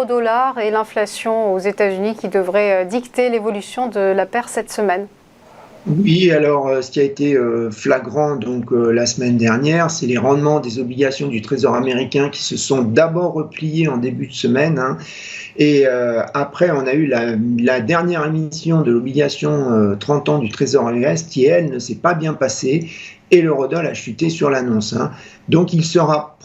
l'euro-dollar et l'inflation aux États-Unis qui devraient dicter l'évolution de la paire cette semaine. Oui, alors ce qui a été flagrant la semaine dernière, c'est les rendements des obligations du Trésor américain qui se sont d'abord repliés en début de semaine, hein, et après on a eu la dernière émission de l'obligation 30 ans du Trésor US qui, elle, ne s'est pas bien passée et l'eurodoll a chuté sur l'annonce, hein. Donc il sera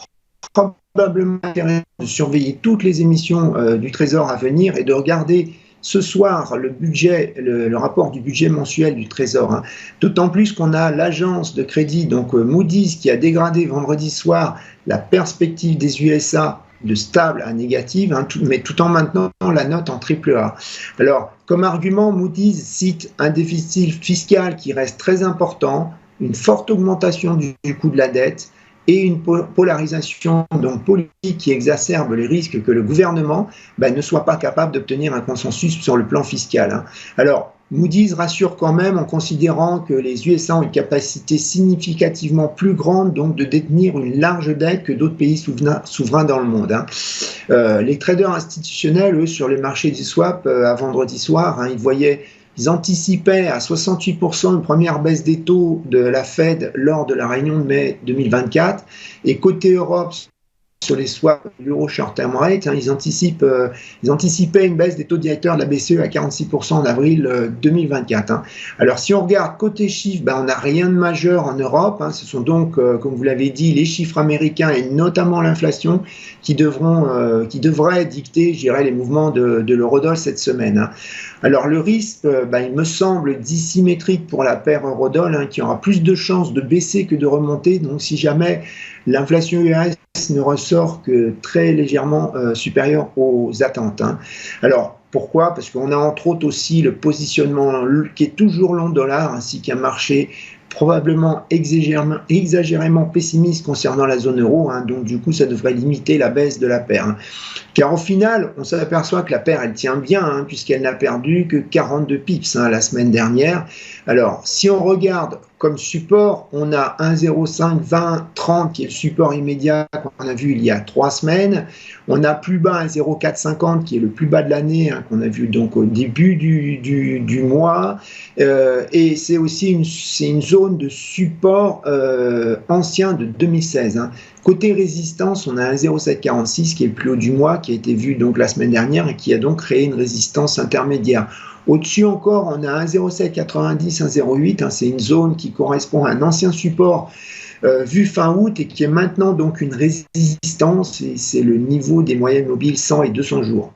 probablement intéressant de surveiller toutes les émissions du Trésor à venir et de regarder ce soir le rapport du budget mensuel du Trésor, hein. D'autant plus qu'on a l'agence de crédit, donc Moody's, qui a dégradé vendredi soir la perspective des USA de stable à négative, hein, mais tout en maintenant la note en AAA. Alors, comme argument, Moody's cite un déficit fiscal qui reste très important, une forte augmentation du coût de la dette, et une polarisation donc politique qui exacerbe les risques que le gouvernement ne soit pas capable d'obtenir un consensus sur le plan fiscal, hein. Alors, Moody's rassure quand même en considérant que les USA ont une capacité significativement plus grande donc de détenir une large dette que d'autres pays souverains dans le monde, hein. Les traders institutionnels, eux, sur les marchés du swap, à vendredi soir, hein, ils anticipaient à 68% une première baisse des taux de la Fed lors de la réunion de mai 2024. Et côté Europe, sur les swaps l'euro short-term rate, hein, ils anticipaient une baisse des taux directeurs de la BCE à 46% en avril 2024, hein. Alors si on regarde côté chiffres, on n'a rien de majeur en Europe, hein. Ce sont donc, comme vous l'avez dit, les chiffres américains et notamment l'inflation qui devraient dicter, je dirais, les mouvements de l'eurodoll cette semaine, hein. Alors le risque, il me semble dissymétrique pour la paire euro-dollar, hein, qui aura plus de chances de baisser que de remonter. Donc si jamais l'inflation US ne ressort que très légèrement supérieure aux attentes, hein. Alors pourquoi? Parce qu'on a entre autres aussi le positionnement qui est toujours long dollar, ainsi qu'un marché probablement exagérément pessimiste concernant la zone euro, hein. Donc du coup ça devrait limiter la baisse de la paire, hein. Car au final, on s'aperçoit que la paire, elle tient bien, hein, puisqu'elle n'a perdu que 42 pips, hein, la semaine dernière. Alors, si on regarde comme support, on a 1,052030 qui est le support immédiat qu'on a vu il y a 3 semaines. On a plus bas 1,0450 qui est le plus bas de l'année, hein, qu'on a vu donc au début du mois. Et c'est aussi une zone de support ancien de 2016, hein. Côté résistance, on a 1,0746 qui est le plus haut du mois, qui a été vu donc la semaine dernière et qui a donc créé une résistance intermédiaire. Au-dessus encore, on a 1,0790, 1,08, hein, c'est une zone qui correspond à un ancien support vu fin août et qui est maintenant donc une résistance, et c'est le niveau des moyennes mobiles 100 et 200 jours.